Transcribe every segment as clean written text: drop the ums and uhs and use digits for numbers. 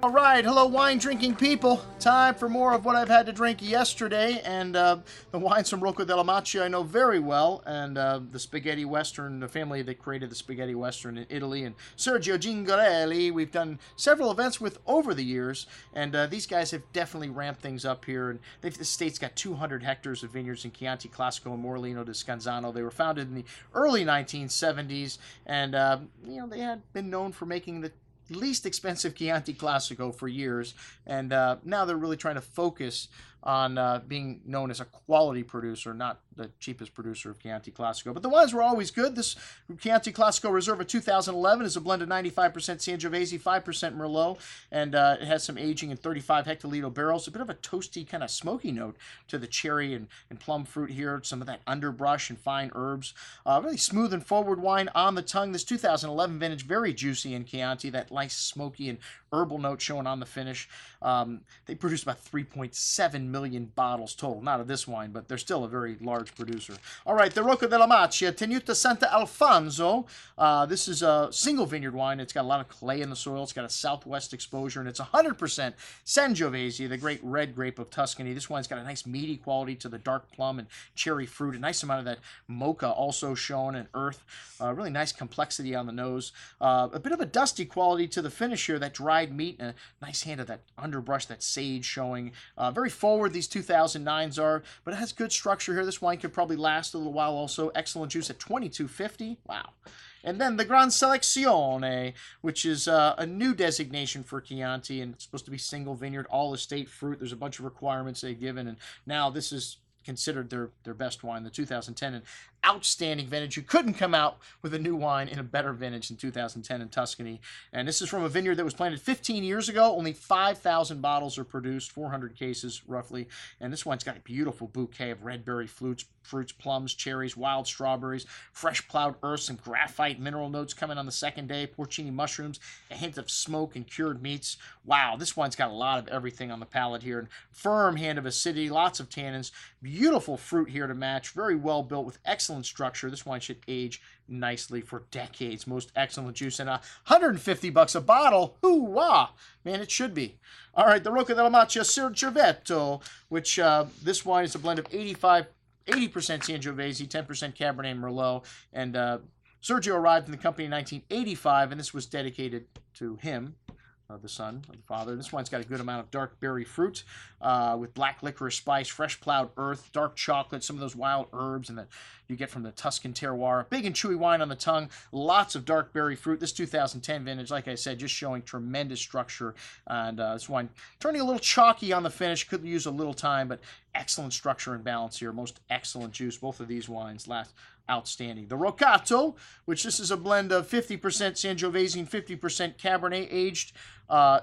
All right, hello wine drinking people. Time for more of what I've had to drink yesterday, and the wines from Rocca Della Macie I know very well, and the spaghetti western, the family that created the spaghetti western in Italy, and Sergio Gingarelli, we've done several events with over the years, and these guys have definitely ramped things up here, and the state's got 200 hectares of vineyards in Chianti, Classico, and Morlino di Scanzano. They were founded in the early 1970s, and they had been known for making the least expensive Chianti Classico for years, and now they're really trying to focus on being known as a quality producer, not the cheapest producer of Chianti Classico. But the wines were always good. This Chianti Classico Riserva 2011 is a blend of 95% Sangiovese, 5% Merlot, and it has some aging in 35 hectoliter barrels. A bit of a toasty, kind of smoky note to the cherry and plum fruit here, some of that underbrush and fine herbs. Really smooth and forward wine on the tongue. This 2011 vintage, very juicy in Chianti, that nice smoky and herbal note showing on the finish. They produced about 3.7 million bottles total. Not of this wine, but they're still a very large producer. All right, the Rocca Della Macie, Tenuta Sant'Alfonso. This is a single vineyard wine. It's got a lot of clay in the soil. It's got a southwest exposure, and it's 100% Sangiovese, the great red grape of Tuscany. This wine's got a nice meaty quality to the dark plum and cherry fruit. A nice amount of that mocha also shown, and earth. Really nice complexity on the nose. A bit of a dusty quality to the finish here, that dried meat, and a nice hand of that underbrush, that sage showing. Very forward these 2009s are, but it has good structure here. This wine could probably last a little while also. Excellent juice at 22.50. Wow. And then the Gran Selezione, which is a new designation for Chianti, and it's supposed to be single vineyard, all estate fruit. There's a bunch of requirements they've given, and now this is considered their best wine, the 2010, and outstanding vintage. You couldn't come out with a new wine in a better vintage than 2010 in Tuscany. And this is from a vineyard that was planted 15 years ago. Only 5,000 bottles are produced, 400 cases roughly. And this wine's got a beautiful bouquet of red berry fruits, plums, cherries, wild strawberries, fresh plowed earth, some graphite mineral notes coming on the second day, porcini mushrooms, a hint of smoke and cured meats. Wow, this wine's got a lot of everything on the palate here. And firm hand of acidity, lots of tannins, beautiful fruit here to match, very well built with excellent structure. This wine should age nicely for decades. Most excellent juice, and $150 a bottle. Hoo-wah! Man, it should be. All right, the Rocca Della Macie Gioveto, which this wine is a blend of 80% Sangiovese, 10% Cabernet Merlot, and Sergio arrived in the company in 1985, and this was dedicated to him, the son of the father. This wine's got a good amount of dark berry fruit with black licorice spice, fresh plowed earth, dark chocolate, some of those wild herbs and that you get from the Tuscan terroir. Big and chewy wine on the tongue, lots of dark berry fruit. This 2010 vintage, like I said, just showing tremendous structure. And this wine turning a little chalky on the finish, could use a little time, but excellent structure and balance here. Most excellent juice. Both of these wines last outstanding. The Roccato, which this is a blend of 50% Sangiovese and 50% Cabernet, aged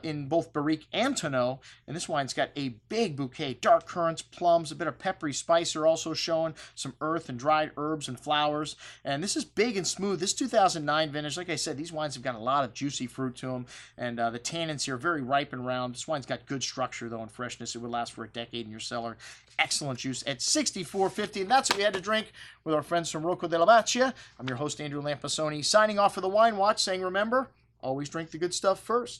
in both Barrique and Tonneau. And this wine's got a big bouquet, dark currants, plums, a bit of peppery spice are also showing, some earth and dried herbs and flowers. And this is big and smooth. This 2009 vintage, like I said, these wines have got a lot of juicy fruit to them. And the tannins here are very ripe and round. This wine's got good structure, though, and freshness. It would last for a decade in your cellar. Excellent juice at $64.50. And that's what we had to drink with our friends from Rocca Della Macie. I'm your host, Andrew Lampasoni, signing off for the Wine Watch, saying, remember, always drink the good stuff first.